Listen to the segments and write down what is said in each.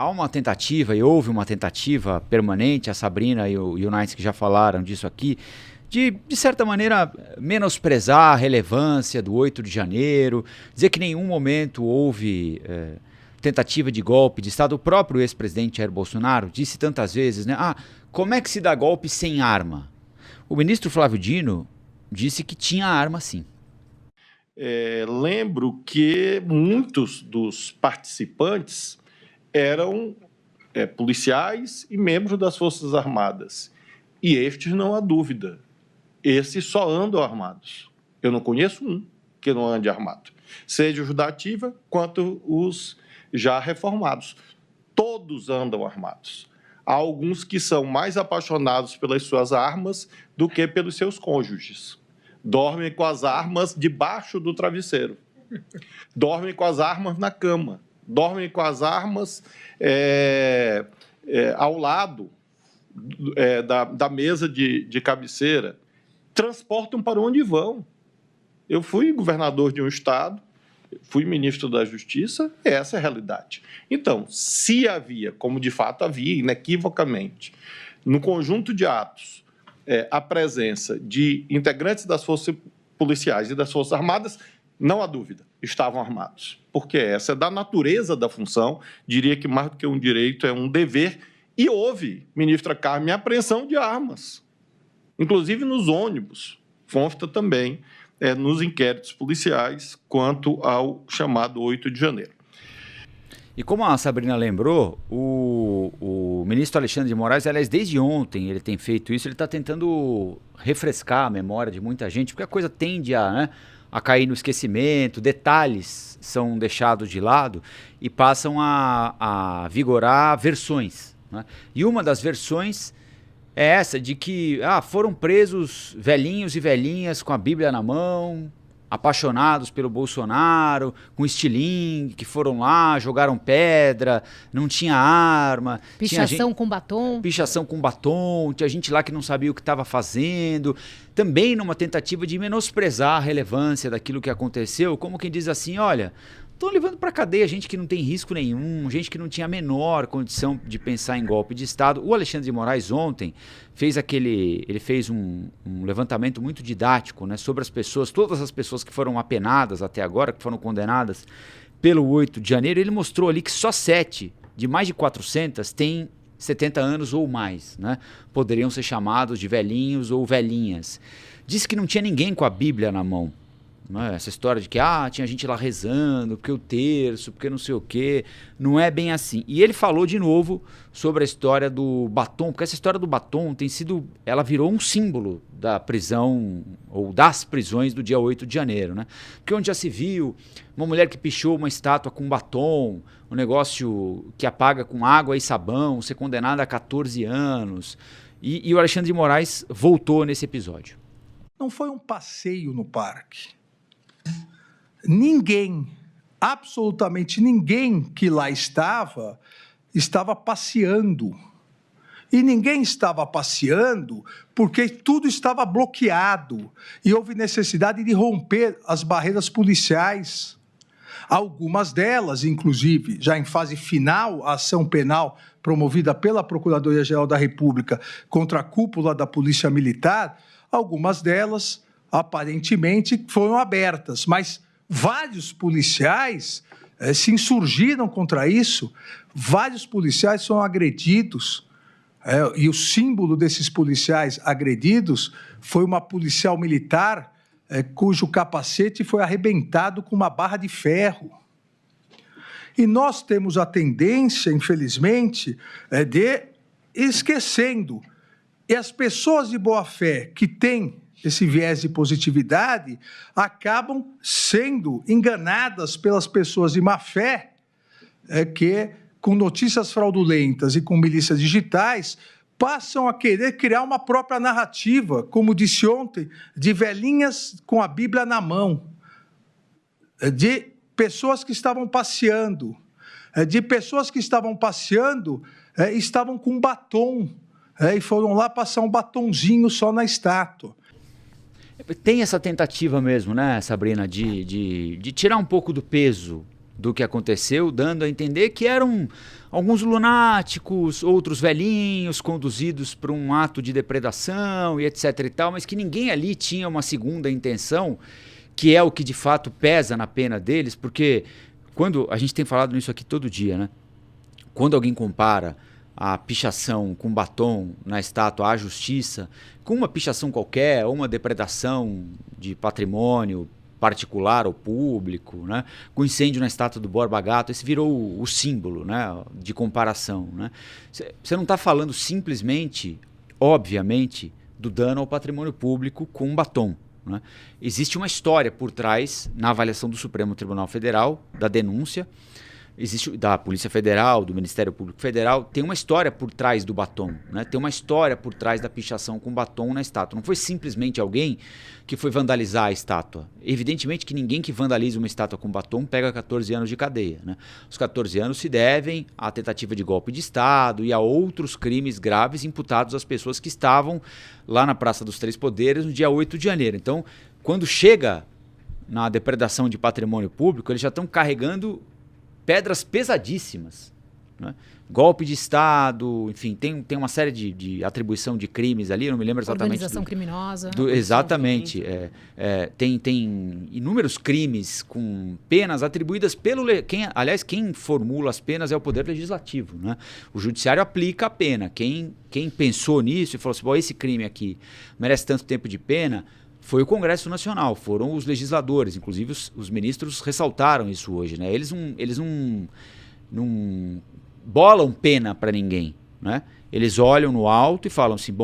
há uma tentativa, e houve uma tentativa permanente, a Sabrina e o Nice que já falaram disso aqui, de certa maneira, menosprezar a relevância do 8 de janeiro, dizer que em nenhum momento houve tentativa de golpe de Estado. O próprio ex-presidente Jair Bolsonaro disse tantas vezes, né? Como é que se dá golpe sem arma? O ministro Flávio Dino disse que tinha arma sim. Lembro que muitos dos participantes eram policiais e membros das Forças Armadas. E estes, não há dúvida, esses só andam armados. Eu não conheço um que não ande armado, seja os da ativa quanto os já reformados. Todos andam armados. Há alguns que são mais apaixonados pelas suas armas do que pelos seus cônjuges. Dormem com as armas debaixo do travesseiro. Dormem com as armas na cama. Dormem com as armas ao lado da mesa de cabeceira. Transportam para onde vão. Eu fui governador de um estado, fui ministro da Justiça, essa é a realidade. Então, se havia, como de fato havia, inequivocamente, no conjunto de atos, a presença de integrantes das forças policiais e das Forças Armadas, não há dúvida, estavam armados. Porque essa é da natureza da função, diria que mais do que um direito, é um dever. E houve, ministra Carmen, apreensão de armas, inclusive nos ônibus, consta também nos inquéritos policiais quanto ao chamado 8 de janeiro. E como a Sabrina lembrou, o ministro Alexandre de Moraes, aliás, desde ontem ele tem feito isso, ele está tentando refrescar a memória de muita gente, porque a coisa tende a cair no esquecimento, detalhes são deixados de lado e passam a vigorar versões, né? E uma das versões é essa de que foram presos velhinhos e velhinhas com a Bíblia na mão, apaixonados pelo Bolsonaro, com estilingue, que foram lá, jogaram pedra, não tinha arma. Pichação com batom. Pichação com batom, tinha gente lá que não sabia o que estava fazendo. Também numa tentativa de menosprezar a relevância daquilo que aconteceu, como quem diz assim, olha, estão levando para a cadeia gente que não tem risco nenhum, gente que não tinha a menor condição de pensar em golpe de Estado. O Alexandre de Moraes ontem fez um levantamento muito didático, né, sobre as pessoas, todas as pessoas que foram apenadas até agora, que foram condenadas pelo 8 de janeiro. Ele mostrou ali que só 7 de mais de 400 têm 70 anos ou mais, né? Poderiam ser chamados de velhinhos ou velhinhas. Disse que não tinha ninguém com a Bíblia na mão. Essa história de que tinha gente lá rezando, porque o terço, porque não sei o quê, não é bem assim. E ele falou de novo sobre a história do batom, porque essa história do batom ela virou um símbolo da prisão, ou das prisões do dia 8 de janeiro, né? Porque onde já se viu uma mulher que pichou uma estátua com batom, um negócio que apaga com água e sabão, ser condenada a 14 anos. E o Alexandre de Moraes voltou nesse episódio. Não foi um passeio no parque. Ninguém, absolutamente ninguém que lá estava passeando. E ninguém estava passeando porque tudo estava bloqueado e houve necessidade de romper as barreiras policiais. Algumas delas, inclusive, já em fase final, a ação penal promovida pela Procuradoria-Geral da República contra a cúpula da Polícia Militar, algumas delas, aparentemente, foram abertas, mas vários policiais se insurgiram contra isso, vários policiais foram agredidos, e o símbolo desses policiais agredidos foi uma policial militar cujo capacete foi arrebentado com uma barra de ferro. E nós temos a tendência, infelizmente, de esquecendo. E as pessoas de boa-fé que têm esse viés de positividade acabam sendo enganadas pelas pessoas de má-fé que, com notícias fraudulentas e com milícias digitais, passam a querer criar uma própria narrativa, como disse ontem, de velhinhas com a Bíblia na mão, de pessoas que estavam passeando, estavam com batom, e foram lá passar um batonzinho só na estátua. Tem essa tentativa mesmo, né, Sabrina, de tirar um pouco do peso do que aconteceu, dando a entender que era alguns lunáticos, outros velhinhos conduzidos por um ato de depredação e etc e tal, mas que ninguém ali tinha uma segunda intenção, que é o que de fato pesa na pena deles, porque quando a gente tem falado nisso aqui todo dia, né? Quando alguém compara a pichação com batom na estátua à justiça, com uma pichação qualquer, ou uma depredação de patrimônio particular ou público, né? Com incêndio na estátua do Borba Gato, esse virou o símbolo, né? De comparação. Né? Você não está falando simplesmente, obviamente, do dano ao patrimônio público com um batom. Né? Existe uma história por trás, na avaliação do Supremo Tribunal Federal, da denúncia, existe da Polícia Federal, do Ministério Público Federal, tem uma história por trás do batom, né? Tem uma história por trás da pichação com batom na estátua. Não foi simplesmente alguém que foi vandalizar a estátua. Evidentemente que ninguém que vandaliza uma estátua com batom pega 14 anos de cadeia. Né? Os 14 anos se devem à tentativa de golpe de Estado e a outros crimes graves imputados às pessoas que estavam lá na Praça dos Três Poderes no dia 8 de janeiro. Então, quando chega na depredação de patrimônio público, eles já estão carregando pedras pesadíssimas, né? Golpe de Estado, enfim, tem uma série de atribuição de crimes ali, eu não me lembro exatamente. Organização criminosa. Exatamente. Tem inúmeros crimes com penas atribuídas pelo... Aliás, quem formula as penas é o Poder Legislativo. Né? O Judiciário aplica a pena. Quem pensou nisso e falou assim, esse crime aqui merece tanto tempo de pena... Foi o Congresso Nacional, foram os legisladores, inclusive os ministros ressaltaram isso hoje. Né? Eles não bolam pena para ninguém. Né? Eles olham no alto e falam assim,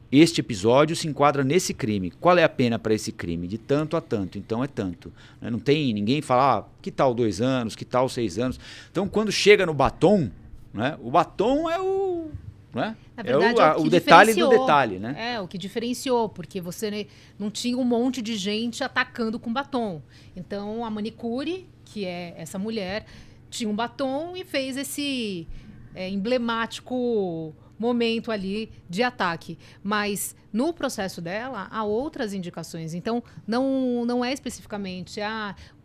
este episódio se enquadra nesse crime. Qual é a pena para esse crime? De tanto a tanto, então é tanto. Né? Não tem ninguém fala, que tal 2 anos, que tal 6 anos. Então, quando chega no batom, né? O batom é o... Né? Na verdade, o detalhe do detalhe, né? O que diferenciou, porque você não tinha um monte de gente atacando com batom. Então, a manicure, que é essa mulher, tinha um batom e fez esse emblemático momento ali de ataque. Mas, no processo dela, há outras indicações. Então, não é especificamente,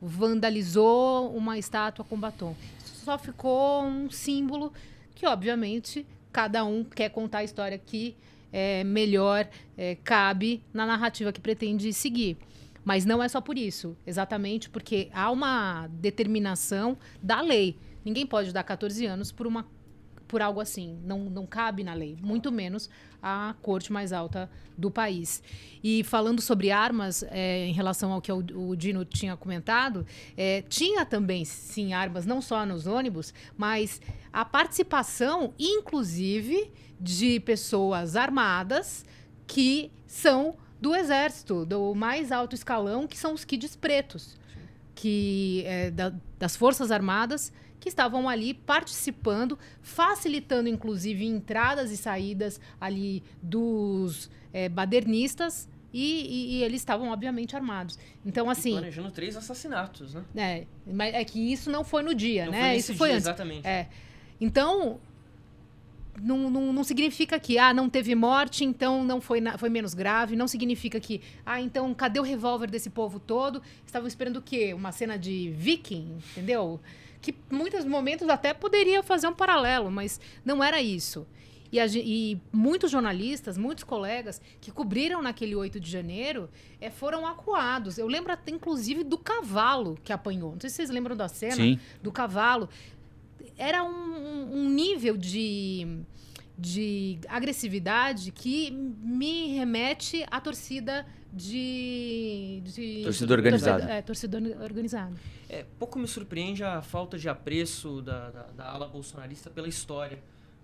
vandalizou uma estátua com batom. Isso só ficou um símbolo que, obviamente... Cada um quer contar a história que melhor cabe na narrativa que pretende seguir. Mas não é só por isso, exatamente porque há uma determinação da lei. Ninguém pode dar 14 anos por algo assim. Não cabe na lei, muito menos a corte mais alta do país. E falando sobre armas, em relação ao que o Dino tinha comentado, tinha também, sim, armas, não só nos ônibus, mas a participação, inclusive, de pessoas armadas que são do Exército, do mais alto escalão, que são os kids pretos, das Forças Armadas, que estavam ali participando, facilitando, inclusive, entradas e saídas ali dos badernistas e eles estavam, obviamente, armados. Então, assim... planejando 3 assassinatos, né? Mas é que isso não foi no dia, né? Foi isso foi antes. Exatamente. Então, não significa que, não teve morte, então não foi menos grave. Não significa que, então, cadê o revólver desse povo todo? Estavam esperando o quê? Uma cena de Viking, entendeu? Que em muitos momentos até poderia fazer um paralelo, mas não era isso. E muitos jornalistas, muitos colegas que cobriram naquele 8 de janeiro foram acuados. Eu lembro até, inclusive, do cavalo que apanhou. Não sei se vocês lembram da cena. Sim. Do cavalo. Era um nível de agressividade que me remete à torcida torcida organizada. Torcida organizada. Pouco me surpreende a falta de apreço da ala bolsonarista pela história.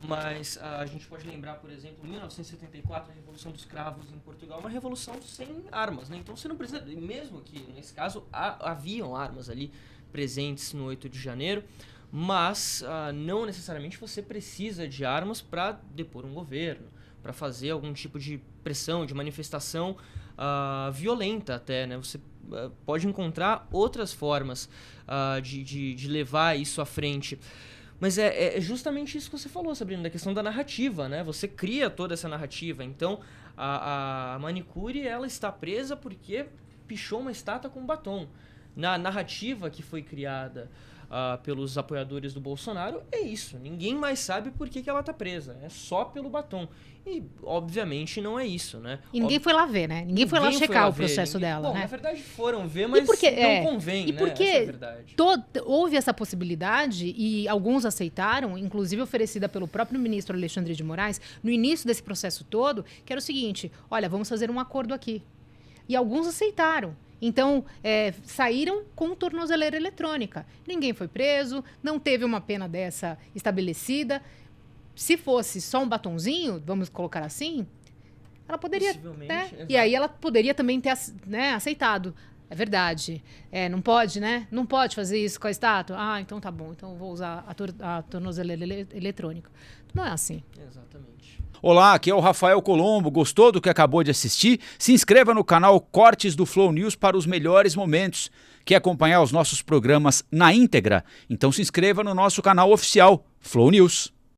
Mas a gente pode lembrar, por exemplo, em 1974, a Revolução dos Cravos em Portugal, uma revolução sem armas, né? Então você não precisa, mesmo que nesse caso haviam armas ali presentes no 8 de janeiro, mas não necessariamente você precisa de armas para depor um governo, para fazer algum tipo de pressão, de manifestação violenta até, né? Você pode encontrar outras formas de levar isso à frente. Mas é justamente isso que você falou, Sabrina, da questão da narrativa, né? Você cria toda essa narrativa. Então, a manicure, ela está presa porque pichou uma estátua com batom. Na narrativa que foi criada pelos apoiadores do Bolsonaro, é isso. Ninguém mais sabe por que ela está presa. É só pelo batom. E, obviamente, não é isso, né? E ninguém foi lá ver, né? Ninguém foi lá checar o processo dela, Bom, né? na verdade foram ver, mas não convém, e né? porque Essa é a verdade. houve essa possibilidade e alguns aceitaram, inclusive oferecida pelo próprio ministro Alexandre de Moraes, no início desse processo todo, que era o seguinte, olha, vamos fazer um acordo aqui. E alguns aceitaram. Então, saíram com tornozeleira eletrônica. Ninguém foi preso, não teve uma pena dessa estabelecida. Se fosse só um batonzinho, vamos colocar assim, ela poderia, né? E aí ela poderia também ter, né, aceitado. É verdade. Não pode, né? Não pode fazer isso com a estátua? Ah, então tá bom. Então eu vou usar a tornozeleira eletrônica. Não é assim. Exatamente. Olá, aqui é o Rafael Colombo. Gostou do que acabou de assistir? Se inscreva no canal Cortes do Flow News para os melhores momentos. Quer acompanhar os nossos programas na íntegra? Então se inscreva no nosso canal oficial, Flow News.